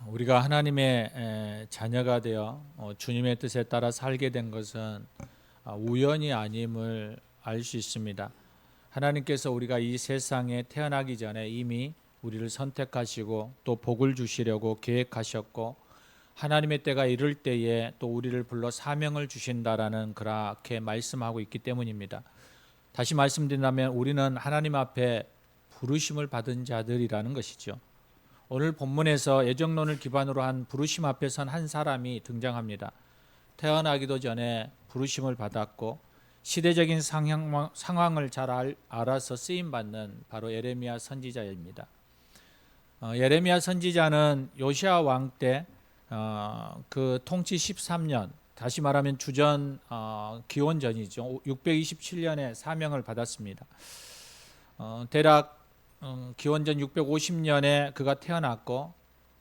우리가 하나님의 자녀가 되어 주님의 뜻에 따라 살게 된 것은 우연이 아님을 알 수 있습니다. 하나님께서 우리가 이 세상에 태어나기 전에 이미 우리를 선택하시고 또 복을 주시려고 계획하셨고, 하나님의 때가 이를 때에 또 우리를 불러 사명을 주신다라는 그렇게 말씀하고 있기 때문입니다. 다시 말씀드린다면 우리는 하나님 앞에 부르심을 받은 자들이라는 것이죠. 오늘 본문에서 예정론을 기반으로 한 부르심 앞에 선 한 사람이 등장합니다. 태어나기도 전에 부르심을 받았고 시대적인 상황을 잘 알아서 쓰임받는 바로 예레미야 선지자입니다. 예레미야 선지자는 요시야 왕 때 그 통치 13년, 다시 말하면 주전 기원전이죠. 627년에 사명을 받았습니다. 대략 기원전 650년에 그가 태어났고,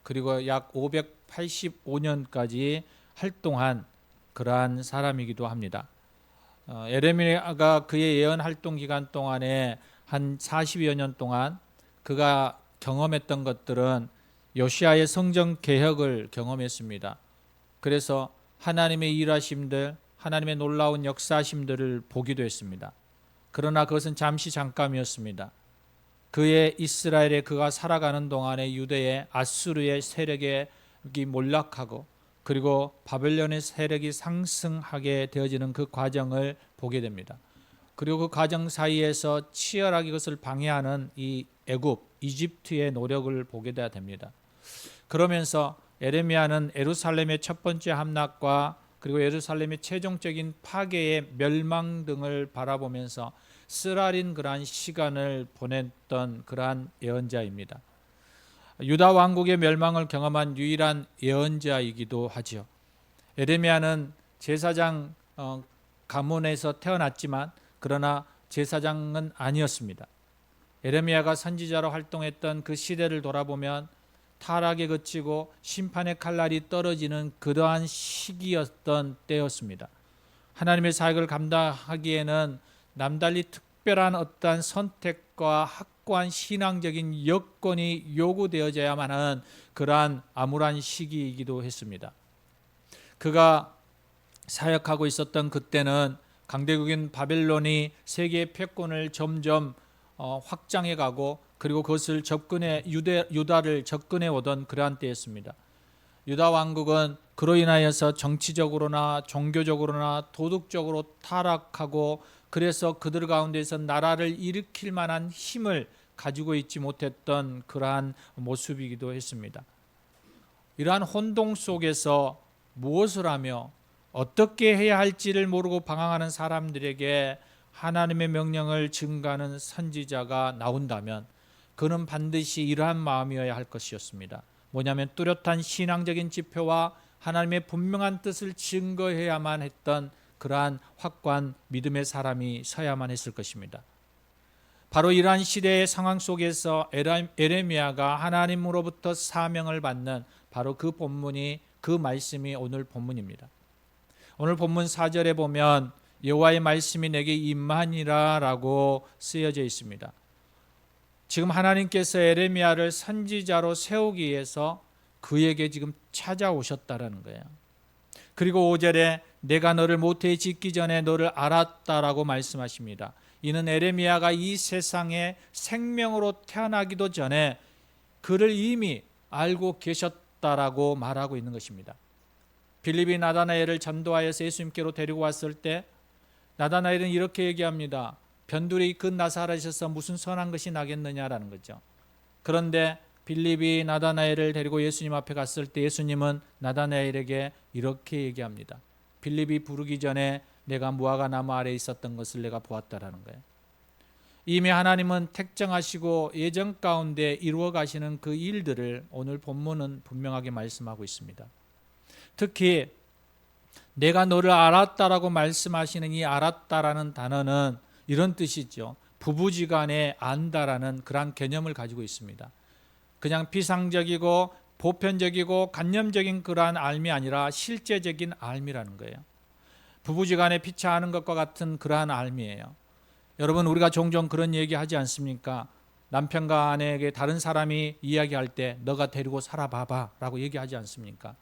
그리고 약 585년까지 활동한 그러한 사람이기도 합니다. 예레미야가 그의 예언 활동 기간 동안에 한 40여 년 동안 그가 경험했던 것들은 요시야의 성전 개혁을 경험했습니다. 그래서 하나님의 일하심들, 하나님의 놀라운 역사심들을 보기도 했습니다. 그러나 그것은 잠시 잠깐이었습니다. 그의 이스라엘에 그가 살아가는 동안에 유대의 아수르의 세력이 몰락하고 그리고 바벨론의 세력이 상승하게 되어지는 그 과정을 보게 됩니다. 그리고 그 과정 사이에서 치열하게 그것을 방해하는 이 애굽, 이집트의 노력을 보게 돼야 됩니다. 그러면서 예레미야는 예루살렘의 첫 번째 함락과 그리고 예루살렘의 최종적인 파괴의 멸망 등을 바라보면서 쓰라린 그러한 시간을 보냈던 그러한 예언자입니다. 유다 왕국의 멸망을 경험한 유일한 예언자이기도 하지요. 예레미야는 제사장 가문에서 태어났지만 그러나 제사장은 아니었습니다. 예레미야가 선지자로 활동했던 그 시대를 돌아보면 타락에 그치고 심판의 칼날이 떨어지는 그러한 시기였던 때였습니다. 하나님의 사역을 감당하기에는 남달리 특별한 어떠한 선택과 확고한 신앙적인 여건이 요구되어져야만 하는 그러한 암울한 시기이기도 했습니다. 그가 사역하고 있었던 그때는 강대국인 바벨론이 세계의 패권을 점점 확장해 가고 그리고 그것을 유다를 접근해 오던 그러한 때였습니다. 유다 왕국은 그로 인하여서 정치적으로나 종교적으로나 도덕적으로 타락하고, 그래서 그들 가운데서 나라를 일으킬 만한 힘을 가지고 있지 못했던 그러한 모습이기도 했습니다. 이러한 혼동 속에서 무엇을 하며 어떻게 해야 할지를 모르고 방황하는 사람들에게 하나님의 명령을 증가하는 선지자가 나온다면 그는 반드시 이러한 마음이어야 할 것이었습니다. 뭐냐면 뚜렷한 신앙적인 지표와 하나님의 분명한 뜻을 증거해야만 했던 그러한 확고한 믿음의 사람이 서야만 했을 것입니다. 바로 이러한 시대의 상황 속에서 예레미야가 하나님으로부터 사명을 받는 바로 그 본문이, 그 말씀이 오늘 본문입니다. 오늘 본문 4절에 보면 여호와의 말씀이 내게 임하니라 라고 쓰여져 있습니다. 지금 하나님께서 예레미야를 선지자로 세우기 위해서 그에게 지금 찾아오셨다라는 거예요. 그리고 5절에 내가 너를 모태에 짓기 전에 너를 알았다라고 말씀하십니다. 이는 예레미야가 이 세상에 생명으로 태어나기도 전에 그를 이미 알고 계셨다라고 말하고 있는 것입니다. 빌립이 나다나엘을 전도하여서 예수님께로 데리고 왔을 때 나다나엘은 이렇게 얘기합니다. 변두리 그 나사렛에서 무슨 선한 것이 나겠느냐라는 거죠. 그런데 빌립이 나다나엘을 데리고 예수님 앞에 갔을 때 예수님은 나다나엘에게 이렇게 얘기합니다. 빌립이 부르기 전에 내가 무화과 나무 아래에 있었던 것을 내가 보았다라는 거예요. 이미 하나님은 택정하시고 예정 가운데 이루어 가시는 그 일들을 오늘 본문은 분명하게 말씀하고 있습니다. 특히 내가 너를 알았다라고 말씀하시는 이 알았다라는 단어는 이런 뜻이죠. 부부지간에 안다라는 그런 개념을 가지고 있습니다. 그냥 피상적이고 보편적이고 관념적인 그러한 알미 아니라 실제적인 알미라는 거예요. 부부지간에 피차하는 것과 같은 그러한 알미예요. 여러분, 우리가 종종 그런 얘기 하지 않습니까? 남편과 아내에게 다른 사람이 이야기할 때 너가 데리고 살아봐봐 라고 얘기하지 않습니까?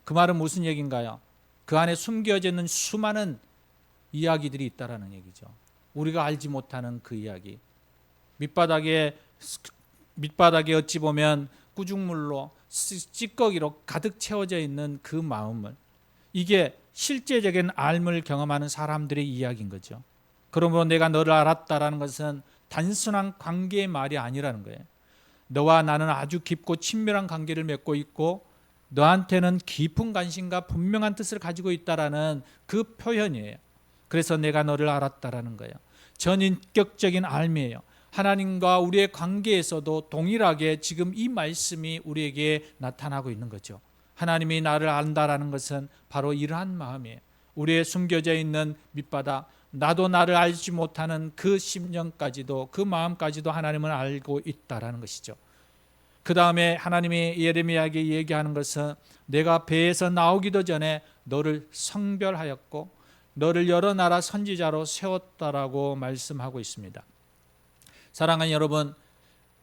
그 말은 무슨 얘기인가요? 그 안에 숨겨져 있는 수많은 이야기들이 있다라는 얘기죠. 우리가 알지 못하는 그 이야기. 밑바닥에 어찌 보면 꾸중물로 찌꺼기로 가득 채워져 있는 그 마음을, 이게 실제적인 삶을 경험하는 사람들의 이야기인 거죠. 그러므로 내가 너를 알았다라는 것은 단순한 관계의 말이 아니라는 거예요. 너와 나는 아주 깊고 친밀한 관계를 맺고 있고 너한테는 깊은 관심과 분명한 뜻을 가지고 있다라는 그 표현이에요. 그래서 내가 너를 알았다라는 거예요. 전인격적인 알미예요. 하나님과 우리의 관계에서도 동일하게 지금 이 말씀이 우리에게 나타나고 있는 거죠. 하나님이 나를 안다라는 것은 바로 이러한 마음이에요. 우리의 숨겨져 있는 밑바닥, 나도 나를 알지 못하는 그 심령까지도, 그 마음까지도 하나님은 알고 있다라는 것이죠. 그 다음에 하나님이 예레미야에게 얘기하는 것은 내가 배에서 나오기도 전에 너를 성별하였고 너를 여러 나라 선지자로 세웠다라고 말씀하고 있습니다. 사랑하는 여러분,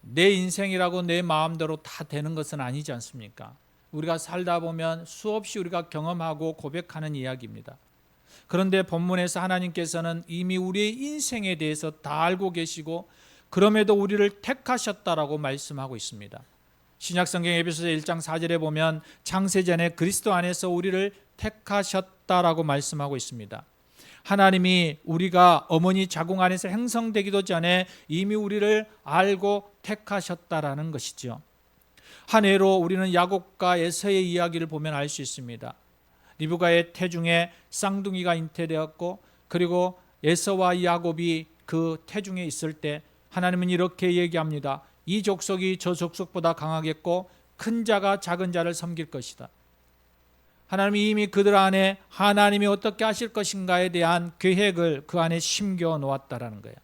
내 인생이라고 내 마음대로 다 되는 것은 아니지 않습니까? 우리가 살다 보면 수없이 우리가 경험하고 고백하는 이야기입니다. 그런데 본문에서 하나님께서는 이미 우리의 인생에 대해서 다 알고 계시고 그럼에도 우리를 택하셨다라고 말씀하고 있습니다. 신약성경 에베소서 1장 4절에 보면 창세전에 그리스도 안에서 우리를 택하셨다라고 말씀하고 있습니다. 하나님이 우리가 어머니 자궁 안에서 형성되기도 전에 이미 우리를 알고 택하셨다라는 것이죠. 한 해로 우리는 야곱과 에서의 이야기를 보면 알 수 있습니다. 리브가의 태중에 쌍둥이가 잉태되었고 그리고 에서와 야곱이 그 태중에 있을 때 하나님은 이렇게 얘기합니다. 이 족속이 저 족속보다 강하겠고 큰 자가 작은 자를 섬길 것이다. 하나님이 이미 그들 안에 하나님이 어떻게 하실 것인가에 대한 계획을 그 안에 심겨 놓았다라는 거예요.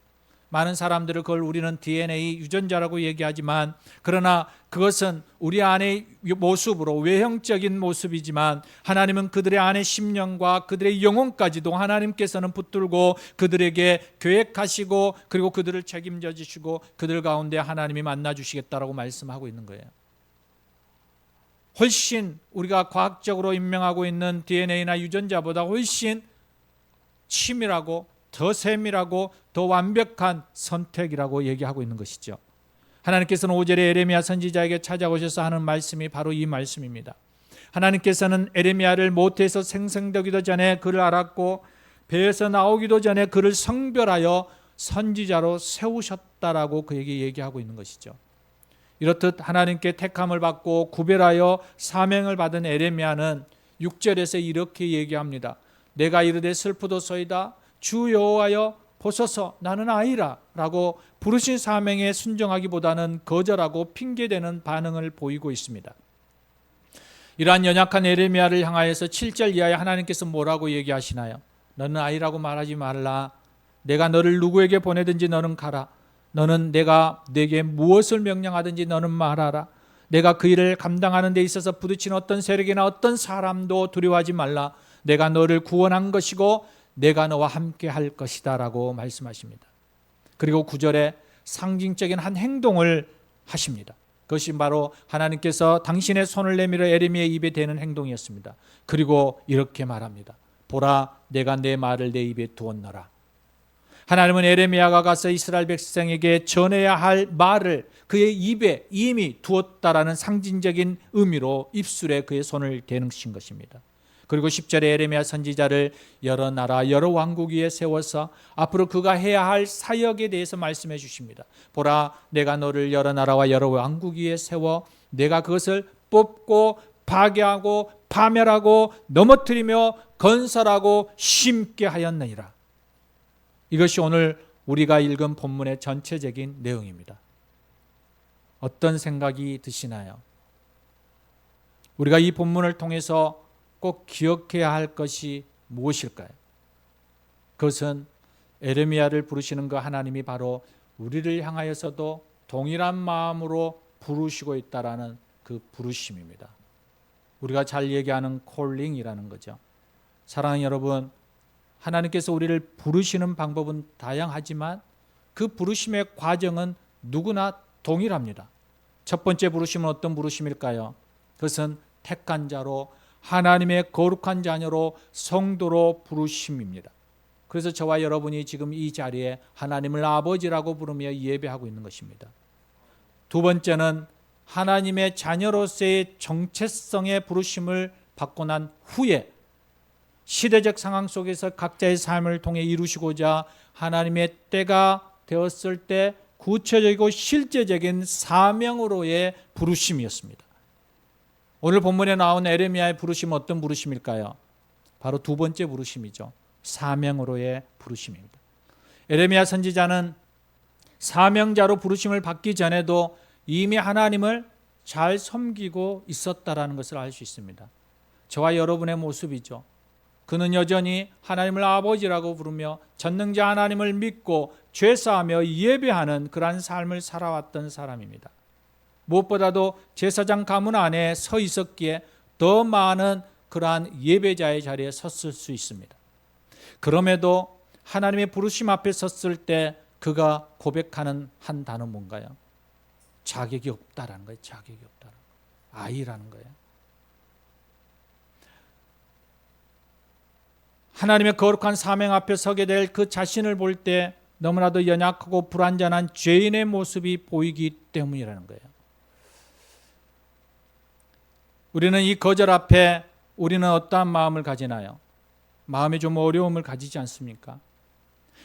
많은 사람들을 그걸 우리는 DNA 유전자라고 얘기하지만 그러나 그것은 우리 안의 모습으로 외형적인 모습이지만 하나님은 그들의 안의 심령과 그들의 영혼까지도 하나님께서는 붙들고 그들에게 계획하시고 그리고 그들을 책임져 주시고 그들 가운데 하나님이 만나 주시겠다라고 말씀하고 있는 거예요. 훨씬 우리가 과학적으로 임명하고 있는 DNA나 유전자보다 훨씬 치밀하고 더 세밀하고 더 완벽한 선택이라고 얘기하고 있는 것이죠. 하나님께서는 5절에 에레미야 선지자에게 찾아오셔서 하는 말씀이 바로 이 말씀입니다. 하나님께서는 에레미야를 모태에서 생성되기도 전에 그를 알았고 배에서 나오기도 전에 그를 성별하여 선지자로 세우셨다라고 그에게 얘기하고 있는 것이죠. 이렇듯 하나님께 택함을 받고 구별하여 사명을 받은 에레미야는 6절에서 이렇게 얘기합니다. 내가 이르되 슬프도소이다 주 여호와여 보소서 나는 아이라 라고 부르신 사명에 순종하기보다는 거절하고 핑계대는 반응을 보이고 있습니다. 이러한 연약한 에레미야를 향하여서 7절 이하에 하나님께서 뭐라고 얘기하시나요? 너는 아이라고 말하지 말라. 내가 너를 누구에게 보내든지 너는 가라. 너는 내가 네게 무엇을 명령하든지 너는 말하라. 내가 그 일을 감당하는 데 있어서 부딪힌 어떤 세력이나 어떤 사람도 두려워하지 말라. 내가 너를 구원한 것이고 내가 너와 함께 할 것이다 라고 말씀하십니다. 그리고 9절에 상징적인 한 행동을 하십니다. 그것이 바로 하나님께서 당신의 손을 내밀어 에레미야의 입에 대는 행동이었습니다. 그리고 이렇게 말합니다. 보라 내가 내 말을 내 입에 두었노라. 하나님은 에레미야가 가서 이스라엘 백성에게 전해야 할 말을 그의 입에 이미 두었다라는 상징적인 의미로 입술에 그의 손을 대는 것입니다. 그리고 10절에 에레미야 선지자를 여러 나라 여러 왕국 위에 세워서 앞으로 그가 해야 할 사역에 대해서 말씀해 주십니다. 보라 내가 너를 여러 나라와 여러 왕국 위에 세워 내가 그것을 뽑고 파괴하고 파멸하고 넘어뜨리며 건설하고 심게 하였느니라. 이것이 오늘 우리가 읽은 본문의 전체적인 내용입니다. 어떤 생각이 드시나요? 우리가 이 본문을 통해서 꼭 기억해야 할 것이 무엇일까요? 그것은 에레미야를 부르시는 그 하나님이 바로 우리를 향하여서도 동일한 마음으로 부르시고 있다라는 그 부르심입니다. 우리가 잘 얘기하는 콜링이라는 거죠. 사랑하는 여러분, 하나님께서 우리를 부르시는 방법은 다양하지만 그 부르심의 과정은 누구나 동일합니다. 첫 번째 부르심은 어떤 부르심일까요? 그것은 택한 자로 하나님의 거룩한 자녀로 성도로 부르심입니다. 그래서 저와 여러분이 지금 이 자리에 하나님을 아버지라고 부르며 예배하고 있는 것입니다. 두 번째는 하나님의 자녀로서의 정체성의 부르심을 받고 난 후에 시대적 상황 속에서 각자의 삶을 통해 이루시고자 하나님의 때가 되었을 때 구체적이고 실제적인 사명으로의 부르심이었습니다. 오늘 본문에 나온 에레미야의 부르심은 어떤 부르심일까요? 바로 두 번째 부르심이죠. 사명으로의 부르심입니다. 에레미야 선지자는 사명자로 부르심을 받기 전에도 이미 하나님을 잘 섬기고 있었다라는 것을 알 수 있습니다. 저와 여러분의 모습이죠. 그는 여전히 하나님을 아버지라고 부르며 전능자 하나님을 믿고 죄사하며 예배하는 그러한 삶을 살아왔던 사람입니다. 무엇보다도 제사장 가문 안에 서 있었기에 더 많은 그러한 예배자의 자리에 섰을 수 있습니다. 그럼에도 하나님의 부르심 앞에 섰을 때 그가 고백하는 한 단어는 뭔가요? 자격이 없다라는 거예요. 자격이 없다라는 거예요. 아이라는 거예요. 하나님의 거룩한 사명 앞에 서게 될 그 자신을 볼 때 너무나도 연약하고 불완전한 죄인의 모습이 보이기 때문이라는 거예요. 우리는 이 거절 앞에 우리는 어떠한 마음을 가지나요? 마음에 좀 어려움을 가지지 않습니까?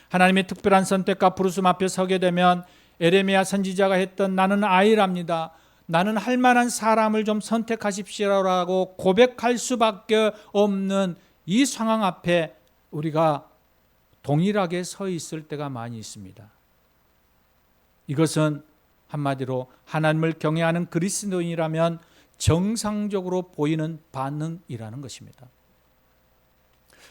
하나님의 특별한 선택과 부르심 앞에 서게 되면 에레미야 선지자가 했던 나는 아이랍니다. 나는 할 만한 사람을 좀 선택하십시오라고 고백할 수밖에 없는 이 상황 앞에 우리가 동일하게 서 있을 때가 많이 있습니다. 이것은 한마디로 하나님을 경외하는 그리스도인이라면 정상적으로 보이는 반응이라는 것입니다.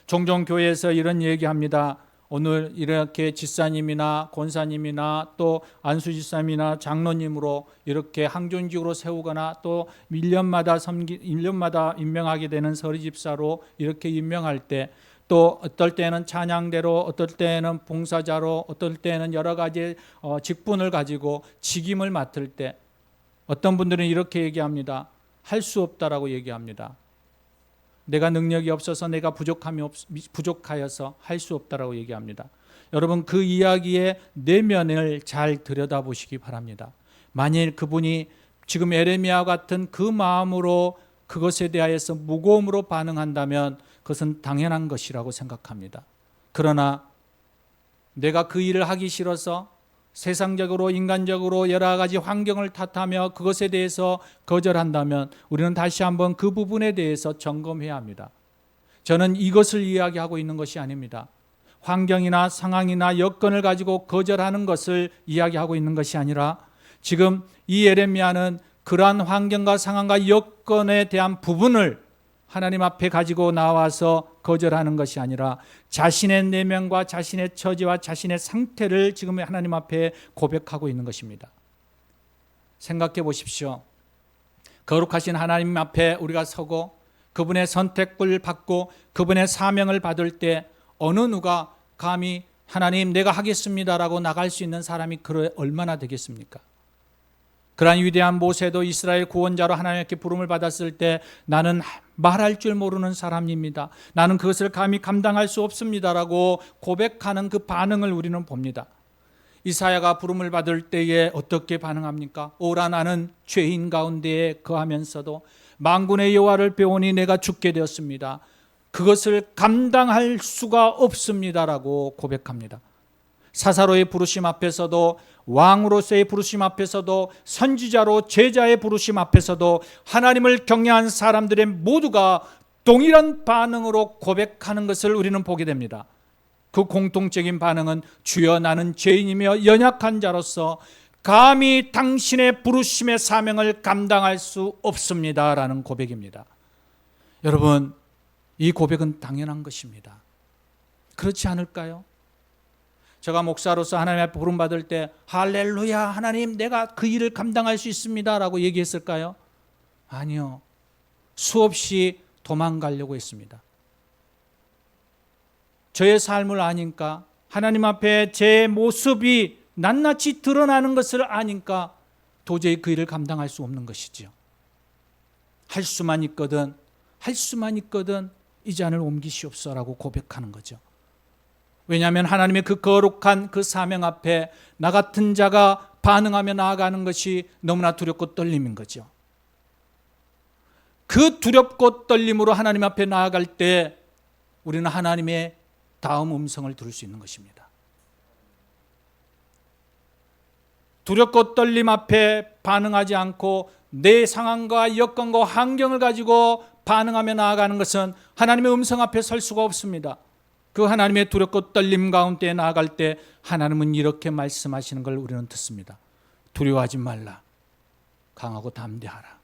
종종 교회에서 이런 얘기합니다. 오늘 이렇게 지사님이나 권사님이나 또 안수지사님이나 장로님으로 이렇게 항존직으로 세우거나 또 1년마다 임명하게 되는 서리집사로 이렇게 임명할 때 또 어떨 때는 찬양대로 어떨 때는 봉사자로 어떨 때는 여러 가지 직분을 가지고 직임을 맡을 때 어떤 분들은 이렇게 얘기합니다. 할 수 없다라고 얘기합니다. 내가 능력이 없어서 내가 부족하여서 할 수 없다라고 얘기합니다. 여러분 그 이야기의 내면을 잘 들여다보시기 바랍니다. 만일 그분이 지금 에레미야와 같은 그 마음으로 그것에 대하여서 무거움으로 반응한다면 그것은 당연한 것이라고 생각합니다. 그러나 내가 그 일을 하기 싫어서 세상적으로 인간적으로 여러 가지 환경을 탓하며 그것에 대해서 거절한다면 우리는 다시 한번 그 부분에 대해서 점검해야 합니다. 저는 이것을 이야기하고 있는 것이 아닙니다. 환경이나 상황이나 여건을 가지고 거절하는 것을 이야기하고 있는 것이 아니라 지금 이 예레미야는 그러한 환경과 상황과 여건에 대한 부분을 하나님 앞에 가지고 나와서 거절하는 것이 아니라 자신의 내면과 자신의 처지와 자신의 상태를 지금 하나님 앞에 고백하고 있는 것입니다. 생각해 보십시오. 거룩하신 하나님 앞에 우리가 서고 그분의 선택을 받고 그분의 사명을 받을 때 어느 누가 감히 하나님 내가 하겠습니다라고 나갈 수 있는 사람이 얼마나 되겠습니까? 그러한 위대한 모세도 이스라엘 구원자로 하나님께 부름을 받았을 때 나는 말할 줄 모르는 사람입니다. 나는 그것을 감히 감당할 수 없습니다라고 고백하는 그 반응을 우리는 봅니다. 이사야가 부름을 받을 때에 어떻게 반응합니까? 오라 나는 죄인 가운데에 거하면서도 만군의 여호와를 배우니 내가 죽게 되었습니다. 그것을 감당할 수가 없습니다라고 고백합니다. 사사로의 부르심 앞에서도 왕으로서의 부르심 앞에서도 선지자로 제자의 부르심 앞에서도 하나님을 경외한 사람들의 모두가 동일한 반응으로 고백하는 것을 우리는 보게 됩니다. 그 공통적인 반응은 주여 나는 죄인이며 연약한 자로서 감히 당신의 부르심의 사명을 감당할 수 없습니다라는 고백입니다. 여러분 이 고백은 당연한 것입니다. 그렇지 않을까요? 제가 목사로서 하나님 앞에 부름받을 때 할렐루야 하나님 내가 그 일을 감당할 수 있습니다 라고 얘기했을까요? 아니요. 수없이 도망가려고 했습니다. 저의 삶을 아니까 하나님 앞에 제 모습이 낱낱이 드러나는 것을 아니까 도저히 그 일을 감당할 수 없는 것이지요. 할 수만 있거든 이 잔을 옮기시옵소서라고 고백하는 거죠. 왜냐하면 하나님의 그 거룩한 그 사명 앞에 나 같은 자가 반응하며 나아가는 것이 너무나 두렵고 떨림인 거죠. 그 두렵고 떨림으로 하나님 앞에 나아갈 때 우리는 하나님의 다음 음성을 들을 수 있는 것입니다. 두렵고 떨림 앞에 반응하지 않고 내 상황과 여건과 환경을 가지고 반응하며 나아가는 것은 하나님의 음성 앞에 설 수가 없습니다. 그 하나님의 두렵고 떨림 가운데 나아갈 때 하나님은 이렇게 말씀하시는 걸 우리는 듣습니다. 두려워하지 말라. 강하고 담대하라.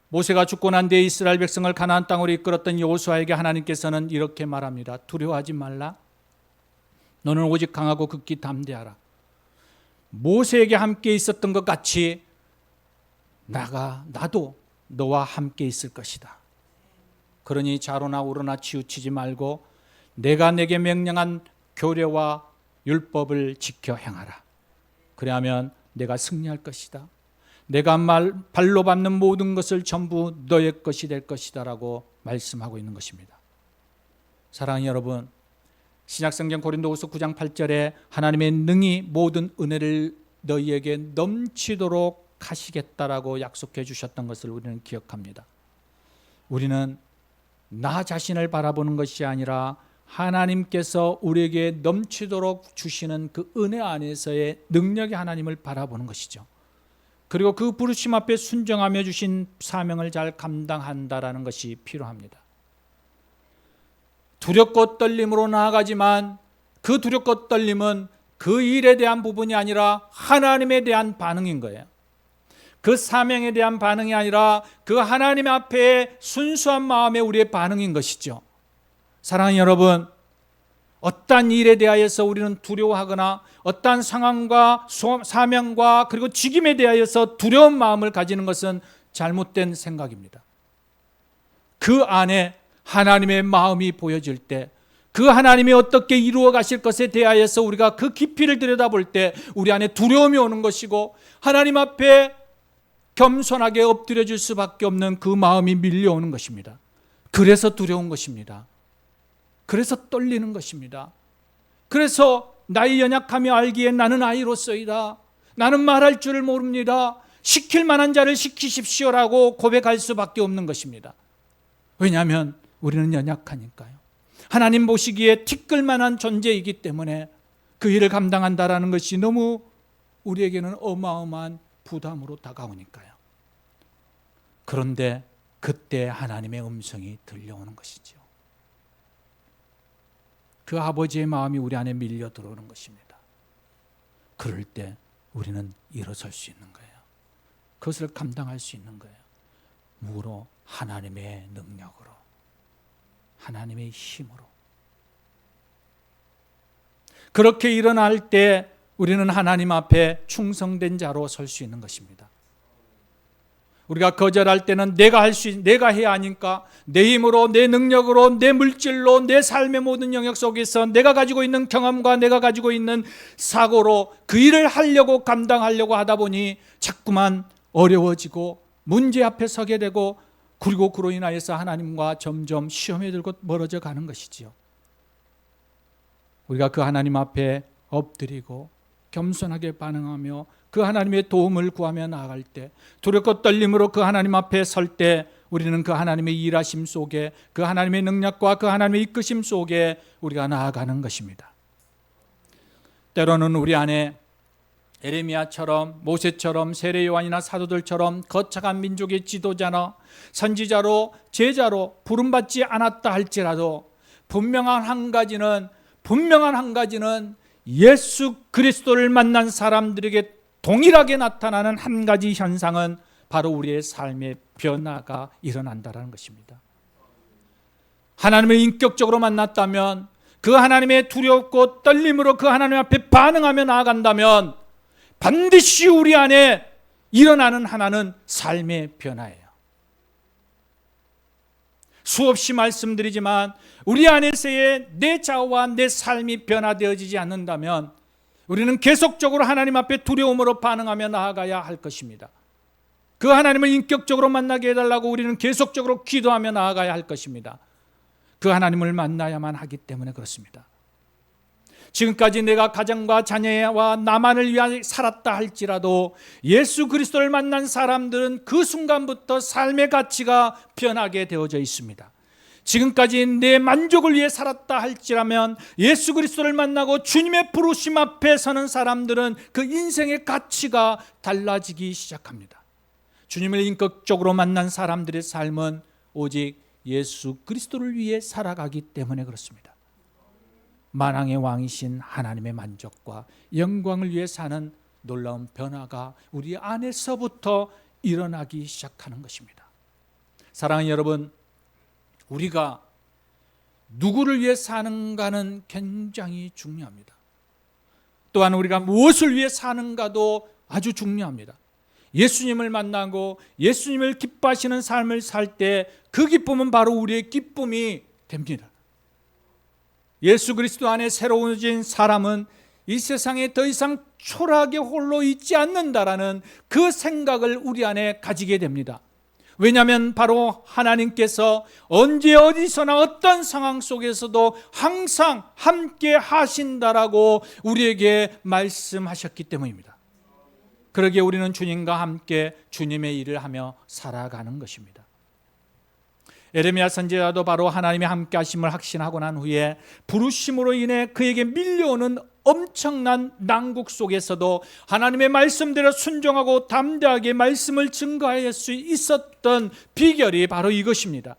모세가 죽고 난 뒤에 이스라엘 백성을 가나안 땅으로 이끌었던 여호수아에게 하나님께서는 이렇게 말합니다. 두려워하지 말라. 너는 오직 강하고 극히 담대하라. 모세에게 함께 있었던 것 같이 나도 너와 함께 있을 것이다. 그러니 좌로나 우로나 치우치지 말고 내가 내게 명령한 교례와 율법을 지켜 행하라. 그리하면 내가 승리할 것이다. 내가 발로 밟는 모든 것을 전부 너의 것이 될 것이다 라고 말씀하고 있는 것입니다. 사랑하는 여러분, 신약성경 고린도후서 9장 8절에 하나님의 능히 모든 은혜를 너희에게 넘치도록 하시겠다라고 약속해 주셨던 것을 우리는 기억합니다. 우리는 나 자신을 바라보는 것이 아니라 하나님께서 우리에게 넘치도록 주시는 그 은혜 안에서의 능력의 하나님을 바라보는 것이죠. 그리고 그 부르심 앞에 순종하며 주신 사명을 잘 감당한다라는 것이 필요합니다. 두렵고 떨림으로 나아가지만 그 두렵고 떨림은 그 일에 대한 부분이 아니라 하나님에 대한 반응인 거예요. 그 사명에 대한 반응이 아니라 그 하나님 앞에 순수한 마음의 우리의 반응인 것이죠. 사랑하는 여러분, 어떠한 일에 대하여서 우리는 두려워하거나 어떠한 상황과 사명과 그리고 직임에 대하여서 두려운 마음을 가지는 것은 잘못된 생각입니다. 그 안에 하나님의 마음이 보여질 때, 그 하나님이 어떻게 이루어 가실 것에 대하여서 우리가 그 깊이를 들여다볼 때 우리 안에 두려움이 오는 것이고, 하나님 앞에 겸손하게 엎드려질 수밖에 없는 그 마음이 밀려오는 것입니다. 그래서 두려운 것입니다. 그래서 떨리는 것입니다. 그래서 나의 연약함이 알기에 나는 아이로서이다. 나는 말할 줄을 모릅니다. 시킬 만한 자를 시키십시오라고 고백할 수밖에 없는 것입니다. 왜냐하면 우리는 연약하니까요. 하나님 보시기에 티끌만한 존재이기 때문에 그 일을 감당한다라는 것이 너무 우리에게는 어마어마한 부담으로 다가오니까요. 그런데 그때 하나님의 음성이 들려오는 것이죠. 그 아버지의 마음이 우리 안에 밀려 들어오는 것입니다. 그럴 때 우리는 일어설 수 있는 거예요. 그것을 감당할 수 있는 거예요. 무로 하나님의 능력으로, 하나님의 힘으로. 그렇게 일어날 때 우리는 하나님 앞에 충성된 자로 설 수 있는 것입니다. 우리가 거절할 때는 내가 해야 하니까 내 힘으로, 내 능력으로, 내 물질로, 내 삶의 모든 영역 속에서 내가 가지고 있는 경험과 내가 가지고 있는 사고로 그 일을 하려고 감당하려고 하다 보니 자꾸만 어려워지고 문제 앞에 서게 되고, 그리고 그로 인하여서 하나님과 점점 시험에 들고 멀어져 가는 것이지요. 우리가 그 하나님 앞에 엎드리고 겸손하게 반응하며 그 하나님의 도움을 구하며 나아갈 때, 두렵고 떨림으로 그 하나님 앞에 설 때 우리는 그 하나님의 일하심 속에, 그 하나님의 능력과 그 하나님의 이끄심 속에 우리가 나아가는 것입니다. 때로는 우리 안에 에레미야처럼, 모세처럼, 세례 요한이나 사도들처럼 거창한 민족의 지도자나 선지자로, 제자로 부름받지 않았다 할지라도 분명한 한 가지는 예수 그리스도를 만난 사람들에게 동일하게 나타나는 한 가지 현상은 바로 우리의 삶의 변화가 일어난다는 것입니다. 하나님을 인격적으로 만났다면, 그 하나님의 두렵고 떨림으로 그 하나님 앞에 반응하며 나아간다면 반드시 우리 안에 일어나는 하나는 삶의 변화예요. 수없이 말씀드리지만 우리 안에서의 내 자아와 내 삶이 변화되어지지 않는다면 우리는 계속적으로 하나님 앞에 두려움으로 반응하며 나아가야 할 것입니다. 그 하나님을 인격적으로 만나게 해달라고 우리는 계속적으로 기도하며 나아가야 할 것입니다. 그 하나님을 만나야만 하기 때문에 그렇습니다. 지금까지 내가 가정과 자녀와 나만을 위하여 살았다 할지라도 예수 그리스도를 만난 사람들은 그 순간부터 삶의 가치가 변하게 되어져 있습니다. 지금까지 내 만족을 위해 살았다 할지라면 예수 그리스도를 만나고 주님의 부르심 앞에 서는 사람들은 그 인생의 가치가 달라지기 시작합니다. 주님을 인격적으로 만난 사람들의 삶은 오직 예수 그리스도를 위해 살아가기 때문에 그렇습니다. 만왕의 왕이신 하나님의 만족과 영광을 위해 사는 놀라운 변화가 우리 안에서부터 일어나기 시작하는 것입니다. 사랑하는 여러분, 우리가 누구를 위해 사는가는 굉장히 중요합니다. 또한 우리가 무엇을 위해 사는가도 아주 중요합니다. 예수님을 만나고 예수님을 기뻐하시는 삶을 살 때 그 기쁨은 바로 우리의 기쁨이 됩니다. 예수 그리스도 안에 새로워진 사람은 이 세상에 더 이상 초라하게 홀로 있지 않는다라는 그 생각을 우리 안에 가지게 됩니다. 왜냐하면 바로 하나님께서 언제 어디서나 어떤 상황 속에서도 항상 함께 하신다라고 우리에게 말씀하셨기 때문입니다. 그러기에 우리는 주님과 함께 주님의 일을 하며 살아가는 것입니다. 에레미야 선지자도 바로 하나님의 함께 하심을 확신하고 난 후에 부르심으로 인해 그에게 밀려오는 엄청난 난국 속에서도 하나님의 말씀대로 순종하고 담대하게 말씀을 증거할 수 있었던 비결이 바로 이것입니다.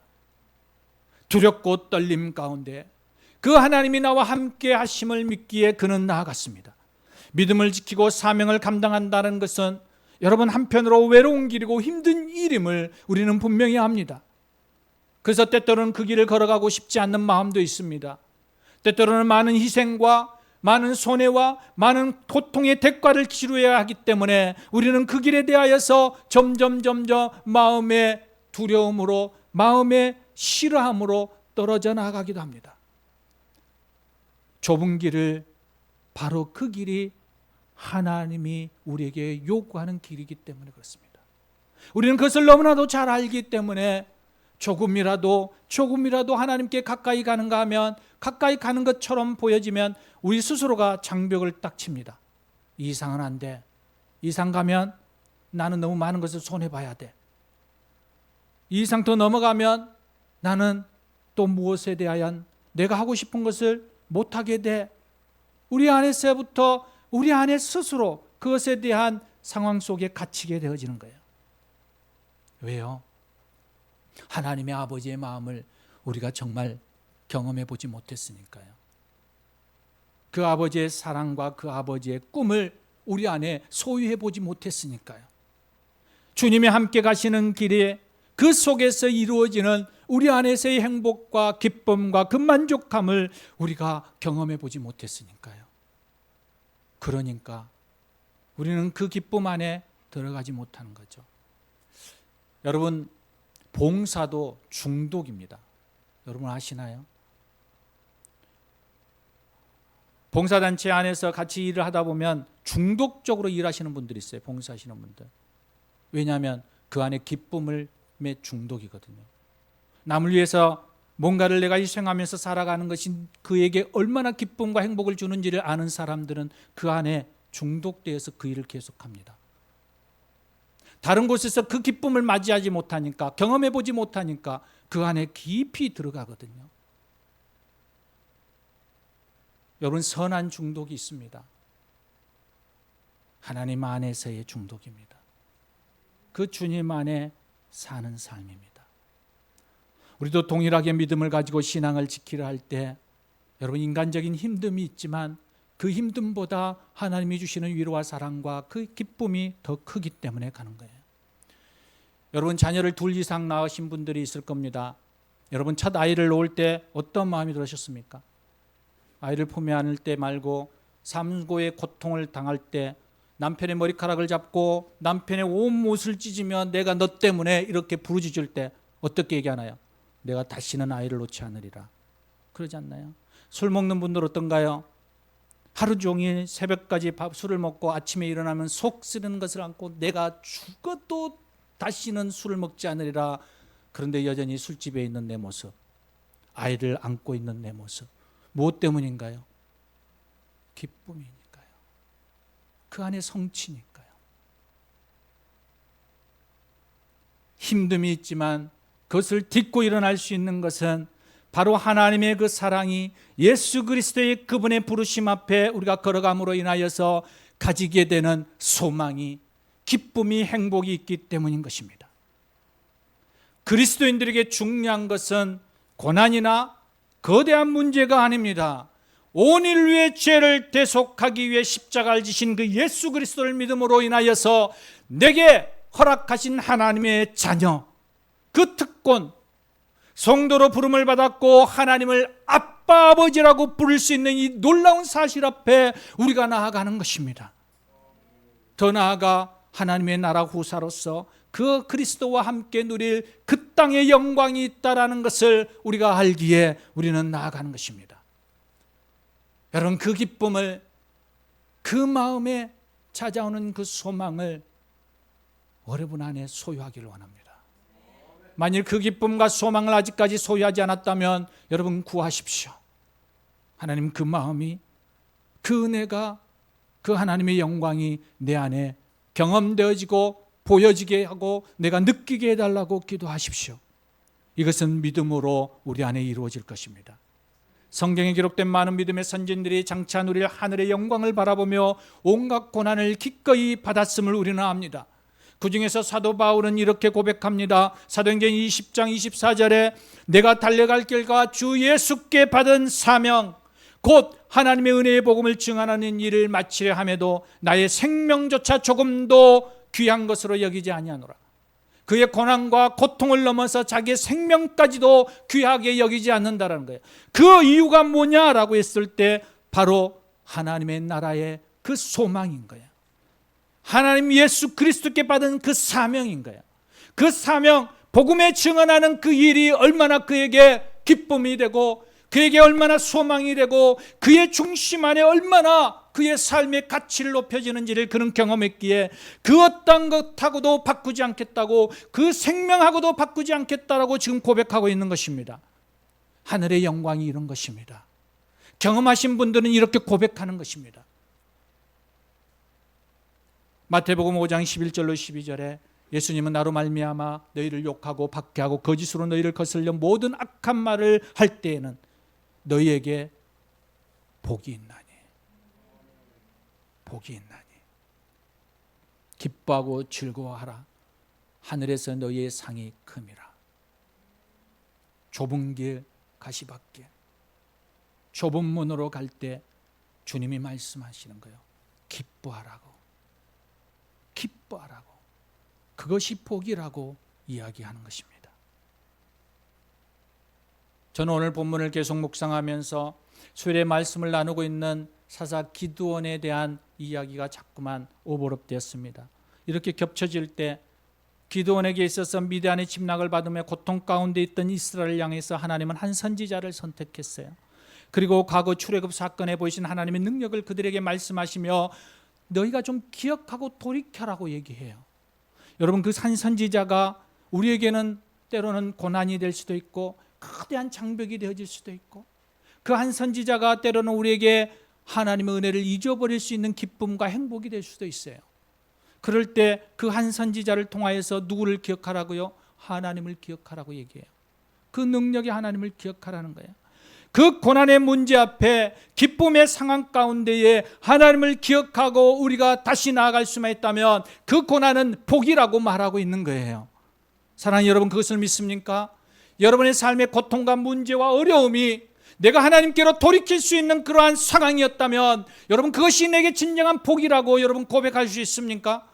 두렵고 떨림 가운데 그 하나님이 나와 함께 하심을 믿기에 그는 나아갔습니다. 믿음을 지키고 사명을 감당한다는 것은 여러분 한편으로 외로운 길이고 힘든 일임을 우리는 분명히 압니다. 그래서 때때로는 그 길을 걸어가고 싶지 않는 마음도 있습니다. 때때로는 많은 희생과 많은 손해와 많은 고통의 대가를 치루어야 하기 때문에 우리는 그 길에 대하여서 점점 마음의 두려움으로, 마음의 싫어함으로 떨어져 나가기도 합니다. 좁은 길을, 바로 그 길이 하나님이 우리에게 요구하는 길이기 때문에 그렇습니다. 우리는 그것을 너무나도 잘 알기 때문에 조금이라도 하나님께 가까이 가는가 하면, 가까이 가는 것처럼 보여지면 우리 스스로가 장벽을 딱 칩니다. 이 이상은 안 돼. 이 이상 가면 나는 너무 많은 것을 손해봐야 돼. 이 이상 더 넘어가면 나는 또 무엇에 대한 내가 하고 싶은 것을 못하게 돼. 우리 안에서부터 우리 안에 스스로 그것에 대한 상황 속에 갇히게 되어지는 거예요. 왜요? 하나님의 아버지의 마음을 우리가 정말 경험해 보지 못했으니까요. 그 아버지의 사랑과 그 아버지의 꿈을 우리 안에 소유해 보지 못했으니까요. 주님이 함께 가시는 길에 그 속에서 이루어지는 우리 안에서의 행복과 기쁨과 그 만족감을 우리가 경험해 보지 못했으니까요. 그러니까 우리는 그 기쁨 안에 들어가지 못하는 거죠. 여러분, 봉사도 중독입니다. 여러분 아시나요? 봉사단체 안에서 같이 일을 하다 보면 중독적으로 일하시는 분들이 있어요. 봉사하시는 분들. 왜냐하면 그 안에 기쁨의 중독이거든요. 남을 위해서 뭔가를 내가 희생하면서 살아가는 것이 그에게 얼마나 기쁨과 행복을 주는지를 아는 사람들은 그 안에 중독되어서 그 일을 계속합니다. 다른 곳에서 그 기쁨을 맞이하지 못하니까, 경험해 보지 못하니까 그 안에 깊이 들어가거든요. 여러분, 선한 중독이 있습니다. 하나님 안에서의 중독입니다. 그 주님 안에 사는 삶입니다. 우리도 동일하게 믿음을 가지고 신앙을 지키려 할 때 여러분, 인간적인 힘듦이 있지만 그 힘듦보다 하나님이 주시는 위로와 사랑과 그 기쁨이 더 크기 때문에 가는 거예요. 여러분, 자녀를 둘 이상 낳으신 분들이 있을 겁니다. 여러분, 첫 아이를 놓을 때 어떤 마음이 들으셨습니까? 아이를 품에 안을 때 말고 산고의 고통을 당할 때 남편의 머리카락을 잡고 남편의 온 못을 찢으며 내가 너 때문에 이렇게 부르짖을 때 어떻게 얘기하나요? 내가 다시는 아이를 놓지 않으리라. 그러지 않나요? 술 먹는 분들 어떤가요? 하루 종일 새벽까지 술을 먹고 아침에 일어나면 속 쓰리는 것을 안고 내가 죽어도 다시는 술을 먹지 않으리라. 그런데 여전히 술집에 있는 내 모습, 아이를 안고 있는 내 모습, 무엇 때문인가요? 기쁨이니까요. 그 안에 성취니까요. 힘듦이 있지만 그것을 딛고 일어날 수 있는 것은 바로 하나님의 그 사랑이 예수 그리스도의 그분의 부르심 앞에 우리가 걸어감으로 인하여서 가지게 되는 소망이, 기쁨이, 행복이 있기 때문인 것입니다. 그리스도인들에게 중요한 것은 고난이나 거대한 문제가 아닙니다. 온 인류의 죄를 대속하기 위해 십자가를 지신 그 예수 그리스도를 믿음으로 인하여서 내게 허락하신 하나님의 자녀, 그 특권, 성도로 부름을 받았고 하나님을 아빠 아버지라고 부를 수 있는 이 놀라운 사실 앞에 우리가 나아가는 것입니다. 더 나아가 하나님의 나라 후사로서 그 그리스도와 함께 누릴 그 땅의 영광이 있다라는 것을 우리가 알기에 우리는 나아가는 것입니다. 여러분, 그 기쁨을, 그 마음에 찾아오는 그 소망을 여러분 안에 소유하기를 원합니다. 만일 그 기쁨과 소망을 아직까지 소유하지 않았다면 여러분 구하십시오. 하나님, 그 마음이, 그 은혜가, 그 하나님의 영광이 내 안에 경험되어지고 보여지게 하고 내가 느끼게 해달라고 기도하십시오. 이것은 믿음으로 우리 안에 이루어질 것입니다. 성경에 기록된 많은 믿음의 선진들이 장차 누릴 하늘의 영광을 바라보며 온갖 고난을 기꺼이 받았음을 우리는 압니다. 그 중에서 사도 바울은 이렇게 고백합니다. 사도행전 20장 24절에 내가 달려갈 길과 주 예수께 받은 사명 곧 하나님의 은혜의 복음을 증언하는 일을 마치려 함에도 나의 생명조차 조금도 귀한 것으로 여기지 아니하노라. 그의 고난과 고통을 넘어서 자기의 생명까지도 귀하게 여기지 않는다는 거예요. 그 이유가 뭐냐라고 했을 때 바로 하나님의 나라의 그 소망인 거예요. 하나님 예수 그리스도께 받은 그 사명인 거예요. 그 사명, 복음에 증언하는 그 일이 얼마나 그에게 기쁨이 되고 그에게 얼마나 소망이 되고 그의 중심 안에 얼마나 그의 삶의 가치를 높여지는지를 그는 경험했기에 그 어떤 것하고도 바꾸지 않겠다고, 그 생명하고도 바꾸지 않겠다라고 지금 고백하고 있는 것입니다. 하늘의 영광이 이런 것입니다. 경험하신 분들은 이렇게 고백하는 것입니다. 마태복음 5장 11절로 12절에 예수님은 나로 말미암아 너희를 욕하고 박해하고 거짓으로 너희를 거슬려 모든 악한 말을 할 때에는 너희에게 복이 있나니, 복이 있나니 기뻐하고 즐거워하라. 하늘에서 너희의 상이 큼이라. 좁은 길 가시밭길, 좁은 문으로 갈 때 주님이 말씀하시는 거예요. 기뻐하라고, 기뻐하라고. 그것이 복이라고 이야기하는 것입니다. 저는 오늘 본문을 계속 묵상하면서 수요일에 말씀을 나누고 있는 사사 기드온에 대한 이야기가 자꾸만 오버랩되었습니다. 이렇게 겹쳐질 때 기드온에게 있어서 미디안의 침략을 받으며 고통 가운데 있던 이스라엘을 향해서 하나님은 한 선지자를 선택했어요. 그리고 과거 출애굽 사건에 보이신 하나님의 능력을 그들에게 말씀하시며 너희가 좀 기억하고 돌이켜라고 얘기해요. 여러분, 그 한 선지자가 우리에게는 때로는 고난이 될 수도 있고 거대한 장벽이 되어질 수도 있고, 그 한 선지자가 때로는 우리에게 하나님의 은혜를 잊어버릴 수 있는 기쁨과 행복이 될 수도 있어요. 그럴 때 그 한 선지자를 통하여서 누구를 기억하라고요? 하나님을 기억하라고 얘기해요. 그 능력의 하나님을 기억하라는 거예요. 그 고난의 문제 앞에 기쁨의 상황 가운데에 하나님을 기억하고 우리가 다시 나아갈 수만 있다면 그 고난은 복이라고 말하고 있는 거예요. 사랑하는 여러분, 그것을 믿습니까? 여러분의 삶의 고통과 문제와 어려움이 내가 하나님께로 돌이킬 수 있는 그러한 상황이었다면 여러분, 그것이 내게 진정한 복이라고 여러분 고백할 수 있습니까?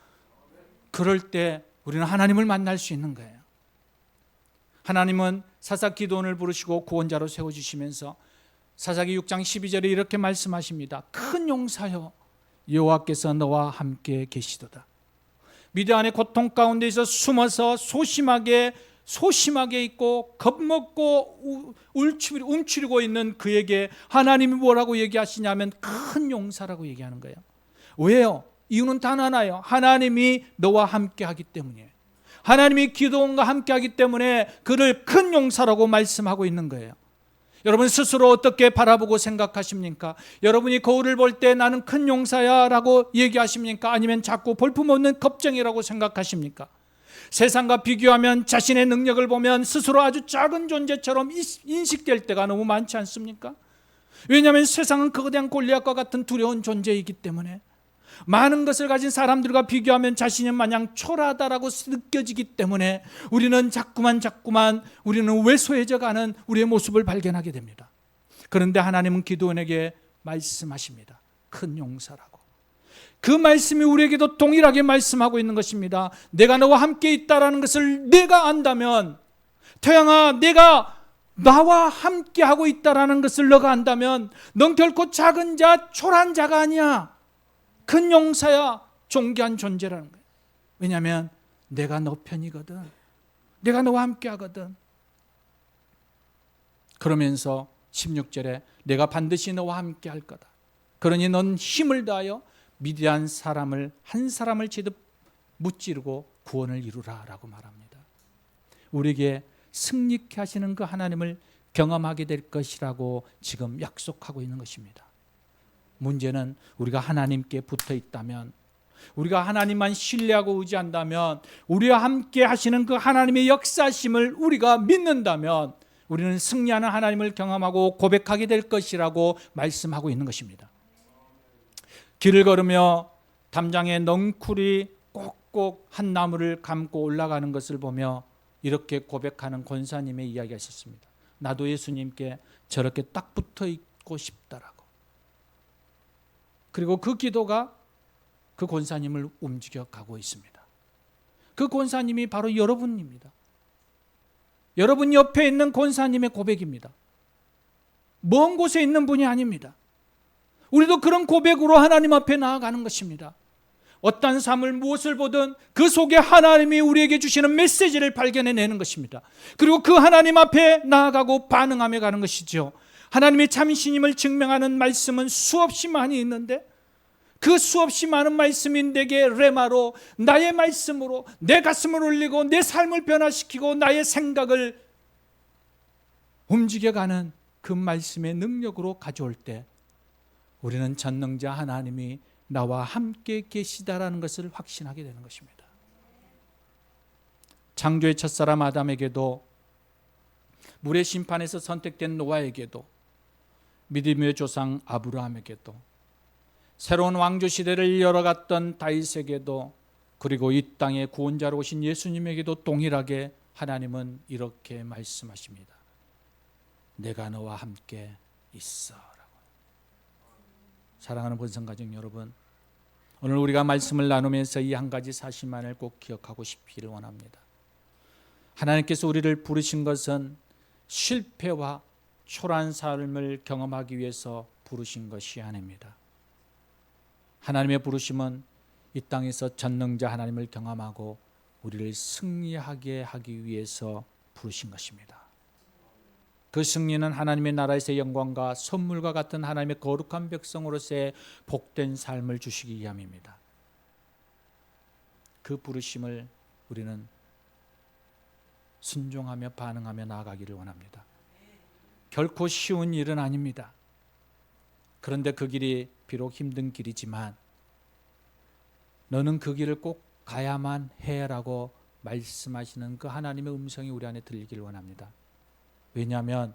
그럴 때 우리는 하나님을 만날 수 있는 거예요. 하나님은 사사 기드온을 부르시고 구원자로 세워주시면서 사사기 6장 12절에 이렇게 말씀하십니다. 큰 용사여, 여호와께서 너와 함께 계시도다. 미디안의 고통 가운데서 숨어서 소심하게 소심하게 있고 겁먹고 움츠리고 있는 그에게 하나님이 뭐라고 얘기하시냐면 큰 용사라고 얘기하는 거예요. 왜요? 이유는 단 하나예요. 하나님이 너와 함께 하기 때문이에요. 하나님이 기도원과 함께 하기 때문에 그를 큰 용사라고 말씀하고 있는 거예요. 여러분 스스로 어떻게 바라보고 생각하십니까? 여러분이 거울을 볼 때 나는 큰 용사야 라고 얘기하십니까? 아니면 자꾸 볼품없는 겁쟁이라고 생각하십니까? 세상과 비교하면 자신의 능력을 보면 스스로 아주 작은 존재처럼 인식될 때가 너무 많지 않습니까? 왜냐하면 세상은 거대한 골리앗과 같은 두려운 존재이기 때문에 많은 것을 가진 사람들과 비교하면 자신이 마냥 초라하다라고 느껴지기 때문에 우리는 자꾸만 우리는 왜소해져 가는 우리의 모습을 발견하게 됩니다. 그런데 하나님은 기드온에게 말씀하십니다. 큰 용사라고. 그 말씀이 우리에게도 동일하게 말씀하고 있는 것입니다. 내가 너와 함께 있다라는 것을 내가 안다면, 태양아, 내가 나와 함께 하고 있다라는 것을 너가 안다면 넌 결코 작은 자, 초라한 자가 아니야. 큰 용사야, 존귀한 존재라는 거예요. 왜냐하면 내가 너 편이거든. 내가 너와 함께 하거든. 그러면서 16절에 내가 반드시 너와 함께 할 거다. 그러니 넌 힘을 다하여 미디안 사람을 한 사람을 치듯 무찌르고 구원을 이루라 라고 말합니다. 우리에게 승리케 하시는 그 하나님을 경험하게 될 것이라고 지금 약속하고 있는 것입니다. 문제는 우리가 하나님께 붙어 있다면, 우리가 하나님만 신뢰하고 의지한다면, 우리와 함께 하시는 그 하나님의 역사심을 우리가 믿는다면 우리는 승리하는 하나님을 경험하고 고백하게 될 것이라고 말씀하고 있는 것입니다. 길을 걸으며 담장에 넝쿨이 꼭꼭 한 나무를 감고 올라가는 것을 보며 이렇게 고백하는 권사님의 이야기가 있었습니다. 나도 예수님께 저렇게 딱 붙어 있고 싶다라고. 그리고 그 기도가 그 권사님을 움직여 가고 있습니다. 그 권사님이 바로 여러분입니다. 여러분 옆에 있는 권사님의 고백입니다. 먼 곳에 있는 분이 아닙니다. 우리도 그런 고백으로 하나님 앞에 나아가는 것입니다. 어떤 삶을 무엇을 보든 그 속에 하나님이 우리에게 주시는 메시지를 발견해내는 것입니다. 그리고 그 하나님 앞에 나아가고 반응하며 가는 것이죠. 하나님의 참신임을 증명하는 말씀은 수없이 많이 있는데 그 수없이 많은 말씀이 내게 레마로, 나의 말씀으로 내 가슴을 울리고 내 삶을 변화시키고 나의 생각을 움직여가는 그 말씀의 능력으로 가져올 때 우리는 전능자 하나님이 나와 함께 계시다라는 것을 확신하게 되는 것입니다. 창조의 첫사람 아담에게도, 물의 심판에서 선택된 노아에게도, 믿음의 조상 아브라함에게도, 새로운 왕조 시대를 열어갔던 다윗에게도, 그리고 이 땅의 구원자로 오신 예수님에게도 동일하게 하나님은 이렇게 말씀하십니다. 내가 너와 함께 있어. 사랑하는 본성가족 여러분, 오늘 우리가 말씀을 나누면서 이 한 가지 사실만을 꼭 기억하고 싶기를 원합니다. 하나님께서 우리를 부르신 것은 실패와 초라한 삶을 경험하기 위해서 부르신 것이 아닙니다. 하나님의 부르심은 이 땅에서 전능자 하나님을 경험하고 우리를 승리하게 하기 위해서 부르신 것입니다. 그 승리는 하나님의 나라에서의 영광과 선물과 같은 하나님의 거룩한 백성으로서의 복된 삶을 주시기 위함입니다. 그 부르심을 우리는 순종하며 반응하며 나아가기를 원합니다. 결코 쉬운 일은 아닙니다. 그런데 그 길이 비록 힘든 길이지만 너는 그 길을 꼭 가야만 해라고 말씀하시는 그 하나님의 음성이 우리 안에 들리기를 원합니다. 왜냐하면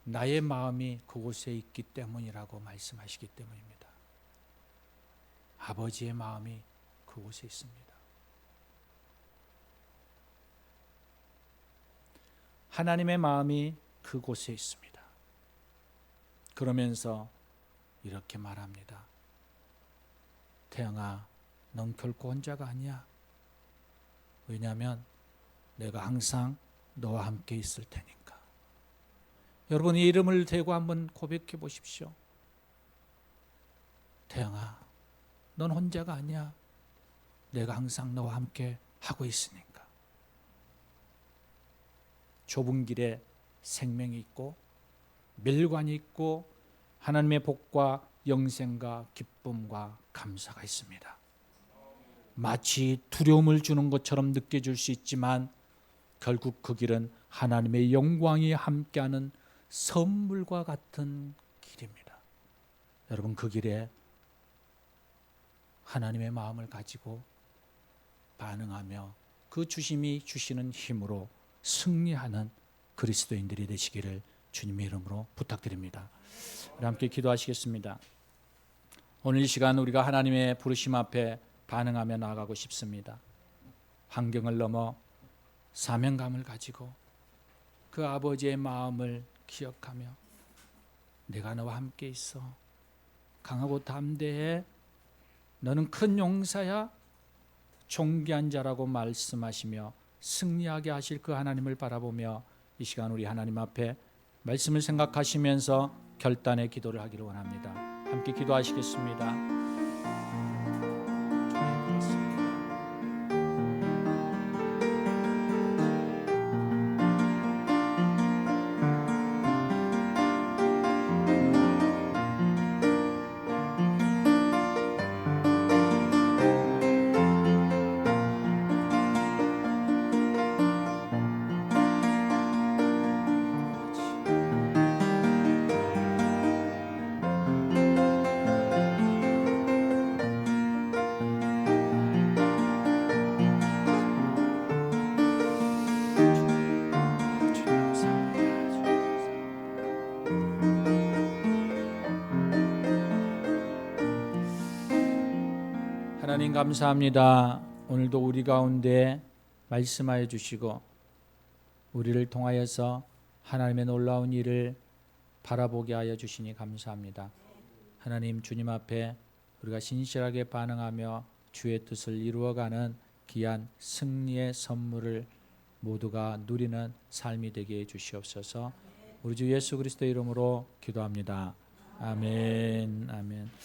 나의 마음이 그곳에 있기 때문이라고 말씀하시기 때문입니다. 아버지의 마음이 그곳에 있습니다. 하나님의 마음이 그곳에 있습니다. 그러면서 이렇게 말합니다. 태영아, 넌 결코 혼자가 아니야. 왜냐하면 내가 항상 너와 함께 있을 테니까. 여러분, 이 이름을 대고 한번 고백해 보십시오. 태영아, 넌 혼자가 아니야. 내가 항상 너와 함께 하고 있으니까. 좁은 길에 생명이 있고 멸관이 있고 하나님의 복과 영생과 기쁨과 감사가 있습니다. 마치 두려움을 주는 것처럼 느껴질 수 있지만 결국 그 길은 하나님의 영광이 함께하는 선물과 같은 길입니다. 여러분, 그 길에 하나님의 마음을 가지고 반응하며 그 주심이 주시는 힘으로 승리하는 그리스도인들이 되시기를 주님의 이름으로 부탁드립니다. 우리 함께 기도하시겠습니다. 오늘 이 시간 우리가 하나님의 부르심 앞에 반응하며 나아가고 싶습니다. 환경을 넘어 사명감을 가지고 그 아버지의 마음을 기억하며 내가 너와 함께 있어. 강하고 담대해. 너는 큰 용사야. 존귀한 자라고 말씀하시며 승리하게 하실 그 하나님을 바라보며 이 시간 우리 하나님 앞에 말씀을 생각하시면서 결단의 기도를 하기를 원합니다. 함께 기도하시겠습니다. 하나님 감사합니다. 오늘도 우리 가운데 말씀하여 주시고 우리를 통하여서 하나님의 놀라운 일을 바라보게 하여 주시니 감사합니다. 하나님, 주님 앞에 우리가 신실하게 반응하며 주의 뜻을 이루어가는 귀한 승리의 선물을 모두가 누리는 삶이 되게 해 주시옵소서. 우리 주 예수 그리스도 이름으로 기도합니다. 아멘. 아멘.